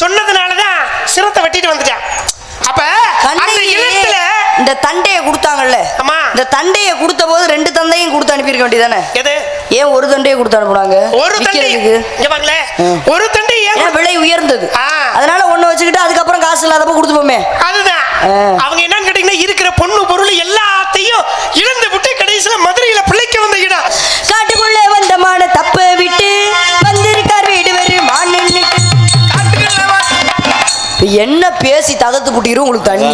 சொன்னதுனாலதான் சிரத்தை வெட்டிட்டு வந்துட்டான். அப்ப இந்த தண்டைய கொடுத்தாங்கல்ல, இந்த தண்டைய கொடுத்த போது 2 தண்டையும் கொடுத்து அனுப்பியிருக்க வேண்டியதானே? எது ஏன் ஒரு தண்டையை கொடுத்து அனுப்புனாங்க? ஒரு தண்டை ஏன் விலை உயர்ந்தது, அதனால ஒண்ணு வச்சுக்கிட்டு அதுக்கப்புறம் காசு இல்லாதப்ப கொடுத்துப்போமே. அதுதான் அவங்க என்னன்னு கேட்டீங்கன்னா, இருக்கிற பொண்ணு பொருள் எல்லாத்தையும் இழந்து விட்டு கடைசியில மதுரையில பிள்ளைக்கு வந்த இடம். காட்டுக்குள்ளே வந்த மான தப்ப விட்டு வந்திருக்கார் வீடு வரு மான்னு. என்ன பேசி தகத்து புட்டிரும் உங்களுக்கு தண்ணி.